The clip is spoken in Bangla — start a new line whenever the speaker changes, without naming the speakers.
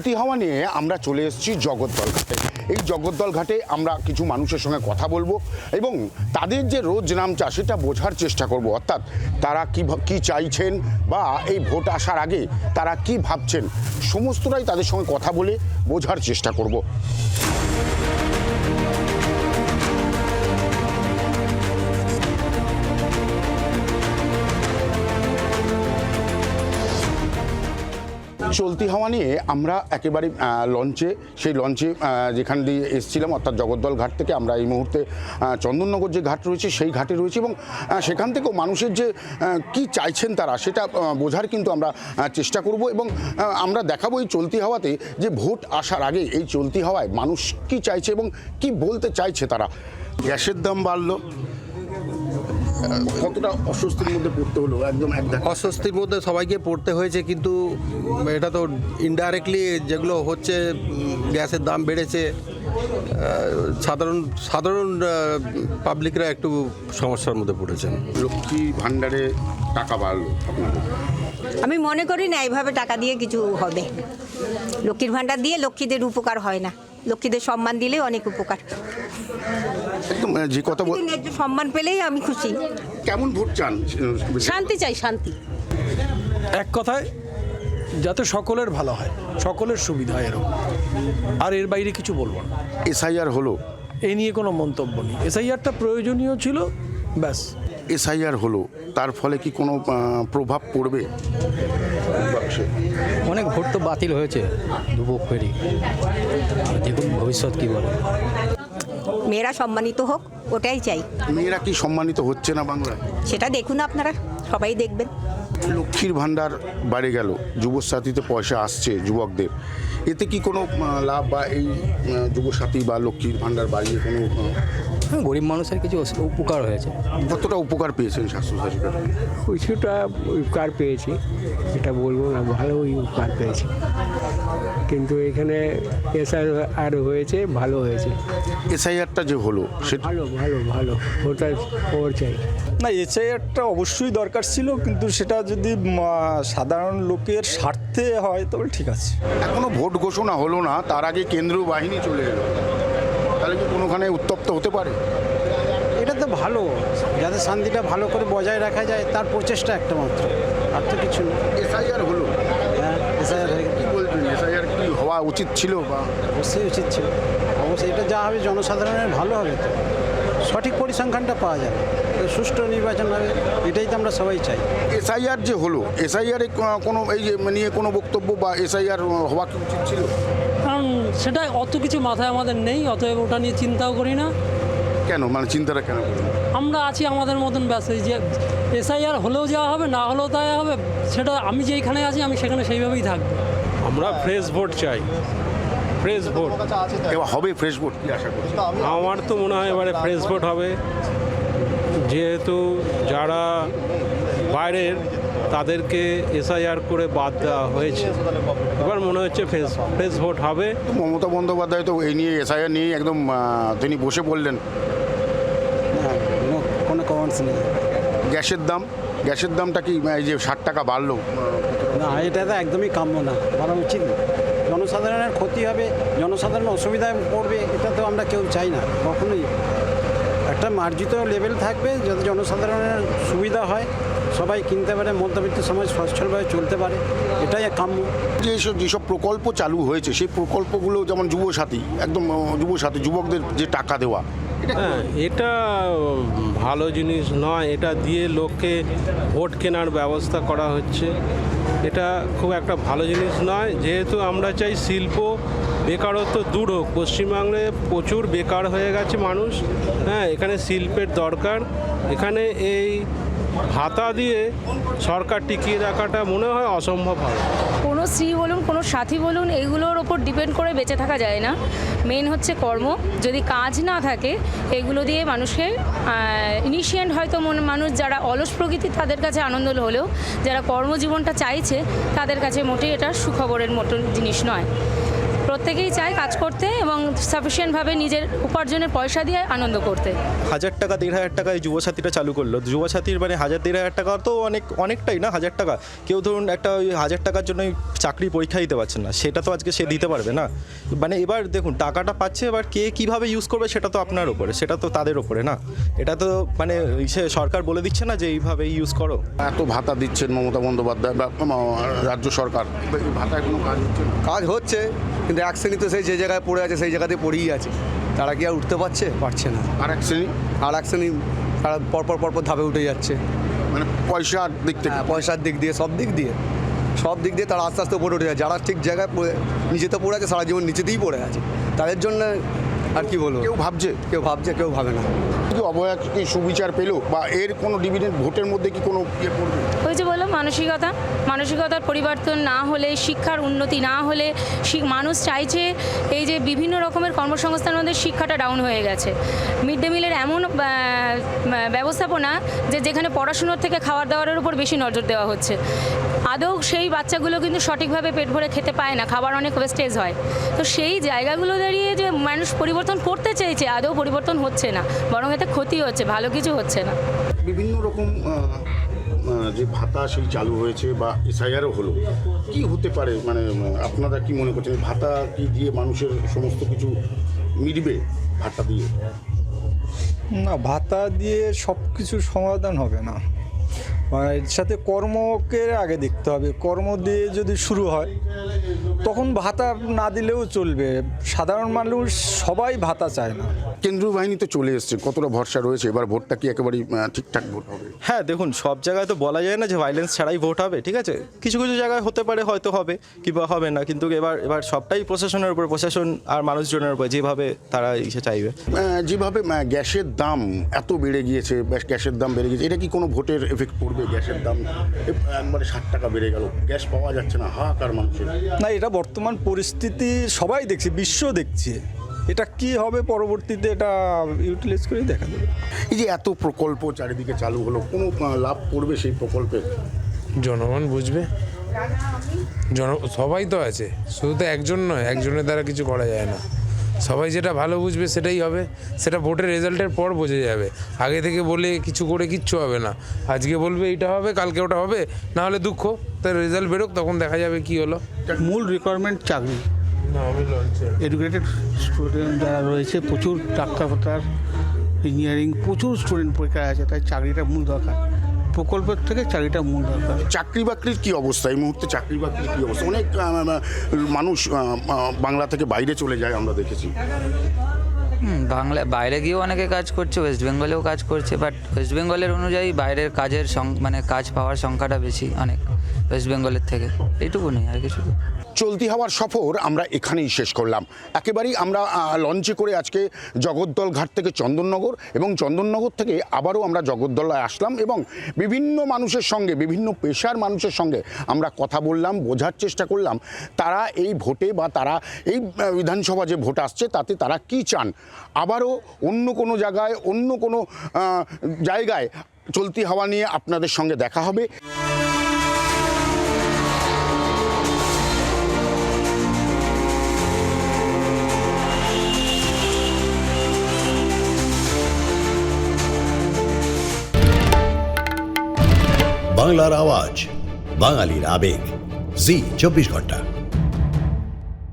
চলতি হাওয়া নিয়ে আমরা চলে এসেছি জগদ্দল ঘাটে। এই জগদ্দল ঘাটে আমরা কিছু মানুষের সঙ্গে কথা বলবো এবং তাদের যে রোজ নামচা সেটা বোঝার চেষ্টা করব, অর্থাৎ তারা কি চাইছেন বা এই ভোট আসার আগে তারা কি ভাবছেন, সমস্তটাই তাদের সঙ্গে কথা বলে বোঝার চেষ্টা করব। চলতি হাওয়া নিয়ে আমরা একেবারে সেই লঞ্চে যেখান দিয়ে এসেছিলাম, অর্থাৎ জগদ্দল ঘাট থেকে আমরা এই মুহূর্তে চন্দননগর যে ঘাট রয়েছে সেই ঘাটে রয়েছে এবং সেখান থেকেও মানুষের যে কি চাইছেন তারা সেটা বোঝার কিন্তু আমরা চেষ্টা করব এবং আমরা দেখাবো এই চলতি হাওয়াতে যে ভোট আসার আগে এই চলতি হাওয়ায় মানুষ কি চাইছে এবং কি বলতে চাইছে তারা। গ্যাসের দাম বাড়লো, কতটা অস্বস্তির মধ্যে পড়তে হলো? একদম
অস্বস্তির মধ্যে সবাইকে পড়তে হয়েছে, কিন্তু এটা তো ইনডাইরেক্টলি যেগুলো হচ্ছে, গ্যাসের দাম বেড়েছে, সাধারণ পাবলিকরা একটু সমস্যার মধ্যে পড়েছেন।
লক্ষ্মী ভাণ্ডারে টাকা বাড়লো,
আমি মনে করি না এইভাবে টাকা দিয়ে কিছু হবে। লক্ষ্মীর ভাণ্ডার দিয়ে লক্ষ্মীদের উপকার হয় না, লক্ষ্মীদের সম্মান দিলে অনেক উপকার।
একদম যে কথা
ন্যায্য সম্মান পেলেই আমি খুশি।
কেমন ভোট চান?
শান্তি চাই, শান্তি।
এক কথায় যাতে সকলের ভালো হয়, সকলের সুবিধা হয়, এরকম। আর এর বাইরে কিছু বলবো না।
এসআইআর হলো,
এই নিয়ে কোনো মন্তব্য নেই। এসআইআরটা প্রয়োজনীয় ছিল, ব্যাস।
এসআইআর হলো, তার ফলে কি কোনো প্রভাব পড়বে?
অনেক ভোট তো বাতিল হয়েছে দুপক্ষেরই, দেখুন ভবিষ্যৎ কী বলে।
মেয়েরা সম্মানিত হোক, ওটাই চাই।
মেয়েরা কি সম্মানিত হচ্ছে না বাংলায়?
সেটা দেখুন, আপনারা সবাই দেখবেন।
লক্ষ্মীর ভাণ্ডার বাড়ে গেল, যুবসাথীতে পয়সা আসছে যুবকদের, এতে কি কোনো লাভ বা এই যুবসাথী বা লক্ষ্মীর ভাণ্ডার বাড়িয়ে কোনো
গরিব মানুষের কিছু উপকার হয়েছে?
কতটা উপকার পেয়েছেন স্বাস্থ্যসাথীরা?
কিছুটা উপকার পেয়েছি, এটা বলবো না, ভালোই উপকার পেয়েছি। কিন্তু এখানে এসআইআর হয়েছে, ভালো হয়েছে।
এসআইআরটা যে হলো সেটা
ভালো ভালো ভালো, ওটা খবর চাই।
না, এসআইআরটা অবশ্যই দরকার ছিল, কিন্তু সেটা যদি সাধারণ লোকের স্বার্থে হয় তবে ঠিক আছে।
এখনো ভোট ঘোষণা হলো না, তার আগে কেন্দ্রীয় বাহিনী চলে এলো, তাহলে কি কোনোখানে উত্তপ্ত হতে পারে?
এটা তো ভালো, যাতে শান্তিটা ভালো করে বজায় রাখা যায় তার প্রচেষ্টা একটা মাত্র, আর তো কিছু না।
এসআইআর হলো,
হ্যাঁ, এসআইআর হয়ে গেল।
কি বলছেন, এসআইআর কি হওয়া উচিত ছিল? বা
অবশ্যই উচিত ছিল, অবশ্যই। এটা যা হবে জনসাধারণের ভালো হবে, তো সঠিক পরিসংখ্যানটা পাওয়া যাবে, সুষ্ঠু নির্বাচন হবে, এটাই তো আমরা সবাই চাই।
এসআইআর যে হলো, এসআইআরে কোনো এই যে নিয়ে কোনো বক্তব্য বা এসআইআর হওয়া কি উচিত ছিল?
কারণ সেটা অত কিছু মাথায় আমাদের নেই, অতএব ওটা নিয়ে চিন্তাও করি না।
কেন, মানে চিন্তাটা কেন করেন?
আমরা আছি আমাদের মতন ব্যাস। এই যে এসআইআর হলেও যাওয়া হবে, না হলেও তাই হবে, সেটা আমি যেইখানে আছি আমি সেখানে সেইভাবেই থাকবো।
আমরা ফ্রেশ ভোট চাই, ফ্রেশ ভোট।
এবার হবে ফ্রেশ ভোট, কি আশা করছি?
আমার তো মনে হয় এবারে ফ্রেশ ভোট হবে, যেহেতু যারা বাইরের তাদেরকে এসআইআর করে বাদ দেওয়া হয়েছে। এবার মনে হচ্ছে ফ্রেশ ভোট হবে।
মমতা বন্দ্যোপাধ্যায় তো এই নিয়ে এসআইআর নিয়ে একদম তিনি বসে পড়লেন।
কোনো কমেন্টস নেই।
গ্যাসের দামটা কি এই যে 60 টাকা বাড়লো?
না, এটা তো একদমই কাম্য না, বলা উচিত না। জনসাধারণের ক্ষতি হবে, জনসাধারণ অসুবিধায় পড়বে, এটা তো আমরা কেউ চাই না কখনোই। একটা মার্জিত লেভেল থাকবে যাতে জনসাধারণের সুবিধা হয়, সবাই কিনতে পারে, মধ্যবিত্ত সমাজ সচ্ছলভাবে চলতে পারে, এটাই কাম্য।
যেসব প্রকল্প চালু হয়েছে সেই প্রকল্পগুলো যেমন যুবসাথী, একদম যুবসাথী, যুবকদের যে টাকা দেওয়া,
হ্যাঁ, এটা ভালো জিনিস নয়। এটা দিয়ে লোককে ভোট কেনার ব্যবস্থা করা হচ্ছে, এটা খুব একটা ভালো জিনিস নয়। যেহেতু আমরা চাই শিল্প, বেকারত্ব দূর হোক। পশ্চিমবাংলায় প্রচুর বেকার হয়ে গেছে মানুষ, হ্যাঁ, এখানে শিল্পের দরকার। এখানে এই ভাতা দিয়ে সরকার টিকিয়ে রাখাটা মনে হয় অসম্ভব হয়।
কোনো স্ত্রী বলুন, কোনো সাথী বলুন, এইগুলোর ওপর ডিপেন্ড করে বেঁচে থাকা যায় না। মেন হচ্ছে কর্ম। যদি কাজ না থাকে, এগুলো দিয়ে মানুষকে ইনিশিয়েন্ট হয়তো মানুষ যারা অলস প্রকৃতির তাদের কাছে আনন্দ হলেও যারা কর্মজীবনটা চাইছে তাদের কাছে মোটেই এটা সুখবরের মতন জিনিস নয়। প্রত্যেকেই চায় কাজ করতে এবং সাফিসিয়েন্টভাবে নিজের উপার্জনের পয়সা দিয়ে আনন্দ করতে।
1,000 টাকা 1,500 টাকায় যুবসাথীটা চালু করলো। যুবসাথীর মানে 1,000-1,500 টাকা তো অনেকটাই না, 1,000 টাকা। কেউ ধরুন একটা ওই 1,000 টাকার জন্য চাকরি পরীক্ষা দিতে পারছে না, সেটা তো আজকে সে দিতে পারবে না। মানে এবার দেখুন টাকাটা পাচ্ছে, এবার কে কীভাবে ইউজ করবে সেটা তো আপনার ওপরে, সেটা তো তাদের ওপরে না। এটা তো মানে সে সরকার বলে দিচ্ছে না যে এইভাবে ইউজ করো।
এত ভাতা দিচ্ছেন মমতা বন্দ্যোপাধ্যায় বা রাজ্য সরকার, এই ভাতায় কোনো কাজ হচ্ছে না?
কাজ হচ্ছে, কিন্তু এক শ্রেণী তো সেই যে জায়গায় পড়ে আছে সেই জায়গাতে পড়েই আছে, তারা কি আর উঠতে পারছে না।
আর এক শ্রেণী
তারা পরপর ধাপে উঠে যাচ্ছে,
মানে পয়সার দিক থেকে,
পয়সার দিক দিয়ে সব দিক দিয়ে তারা আস্তে আস্তে উপরে উঠে যায়। যারা ঠিক জায়গায় নিচেতে পড়ে আছে, সারা জীবন নিচেতেই পড়ে আছে, তাদের জন্য আর কি বলবো, কেউ ভাবছে কেউ ভাবে না।
কি অবহেলা কি সুবিচার পেলো, বা এর কোনো ডিভিডেন্ড ভোটের মধ্যে কি কোনো ইয়ে পড়বে?
ওই যে বললাম মানসিকতার পরিবর্তন না হলে, শিক্ষার উন্নতি না হলে, মানুষ চাইছে এই যে বিভিন্ন রকমের কর্মসংস্থানের মধ্যে শিক্ষাটা ডাউন হয়ে গেছে। মিড ডে মিলের এমন ব্যবস্থাপনা যেখানে পড়াশুনোর থেকে খাবার দাবারের উপর বেশি নজর দেওয়া হচ্ছে। আদৌ সেই বাচ্চাগুলো কিন্তু সঠিকভাবে পেট ভরে খেতে পায় না, খাবার অনেক ওয়েস্টেজ হয়। তো সেই জায়গাগুলো দাঁড়িয়ে যে মানুষ পরিবর্তন করতে চাইছে, আদৌ পরিবর্তন হচ্ছে না, বরং এতে ক্ষতি হচ্ছে, ভালো কিছু হচ্ছে না।
বিভিন্ন রকম যে ভাতা সেই চালু হয়েছে বা এসআইআরও হলো, কি হতে পারে, মানে আপনারা কি মনে করছেন ভাতা কি দিয়ে মানুষের সমস্ত কিছু মিটবে? ভাতা দিয়ে
না, ভাতা দিয়ে সব কিছুর সমাধান হবে না। এর সাথে কর্মকে আগে দেখতে হবে। কর্ম দিয়ে যদি শুরু হয় তখন ভাতা না দিলেও চলবে। সাধারণ মানুষ সবাই ভাতা চায় না।
কেন্দ্রীয় বাহিনী তো চলে এসছে, কতটা ভরসা রয়েছে এবার ভোটটা কি একেবারেই ঠিকঠাক ভোট হবে?
হ্যাঁ দেখুন, সব জায়গায় তো বলা যায় না যে ভায়োলেন্স ছাড়াই ভোট হবে, ঠিক আছে? কিছু কিছু জায়গায় হতে পারে, হয়তো হবে কিংবা হবে না, কিন্তু এবার সবটাই প্রশাসনের উপর, প্রশাসন আর মানুষজনের উপর, যেভাবে তারা ইসে চাইবে।
যেভাবে গ্যাসের দাম এত বেড়ে গিয়েছে, গ্যাসের দাম বেড়ে গিয়েছে, এটা কি কোনো ভোটের এফেক্ট পড়বে? গ্যাসের দাম একবারে 60 টাকা বেড়ে গেল, গ্যাস পাওয়া যাচ্ছে না, হাহাকার মানুষের।
না, এটা বর্তমান পরিস্থিতি সবাই দেখছে, বিশ্ব দেখছে। এটা কি হবে পরবর্তীতে, এটা ইউটিলাইজ করেই দেখা যাবে।
এই যে এত প্রকল্প চারিদিকে চালু হলো, কোনো লাভ করবে সেই প্রকল্পে?
জনগণ বুঝবে, সবাই তো আছে, শুধু তো একজন নয়, একজনের দ্বারা কিছু করা যায় না। সবাই যেটা ভালো বুঝবে সেটাই হবে, সেটা ভোটের রেজাল্টের পর বোঝা যাবে। আগে থেকে বলে কিছু করে কিচ্ছু হবে না। আজকে বলবে এইটা হবে, কালকে ওটা হবে, না হলে দুঃখ। তার রেজাল্ট বেরোক, তখন দেখা যাবে কি হলো।
মূল রিকোয়ারমেন্ট চাকরি। এডুকেটেড স্টুডেন্ট যারা রয়েছে, প্রচুর ডাক্তার, ইঞ্জিনিয়ারিং, প্রচুর স্টুডেন্ট পরীক্ষায় আছে, তাই চাকরিটা মূল দরকার। প্রকল্পের থেকে চাকরিটা মূল দরকার।
চাকরি বাকরির কী অবস্থা এই মুহূর্তে? চাকরি বাকরির কী অবস্থা? অনেক মানুষ বাংলা থেকে বাইরে চলে যায়, আমরা দেখেছি।
বাইরে গিয়েও অনেকে কাজ করছে, ওয়েস্ট বেঙ্গলেও কাজ করছে, বাট ওয়েস্ট বেঙ্গলের অনুযায়ী বাইরের কাজের মানে কাজ পাওয়ার সংখ্যাটা বেশি অনেক ওয়েস্ট বেঙ্গলের থেকে। এইটুকু নেই, আর কিছু।
চলতি হওয়ার সফর আমরা এখানেই শেষ করলাম। একেবারেই আমরা লঞ্চে করে আজকে জগদ্দল ঘাট থেকে চন্দননগর, এবং চন্দননগর থেকে আবারও আমরা জগদ্দলায় আসলাম, এবং বিভিন্ন মানুষের সঙ্গে, বিভিন্ন পেশার মানুষের সঙ্গে আমরা কথা বললাম, বোঝার চেষ্টা করলাম তারা এই ভোটে বা তারা এই বিধানসভা যে ভোট আসছে তাতে তারা কি চান। আবারও অন্য কোনো জায়গায়, অন্য কোনো জায়গায় চলতি হাওয়া নিয়ে আপনাদের সঙ্গে দেখা হবে।
বাংলার আওয়াজ, বাঙালির আবেগ, জি 24 ঘন্টা।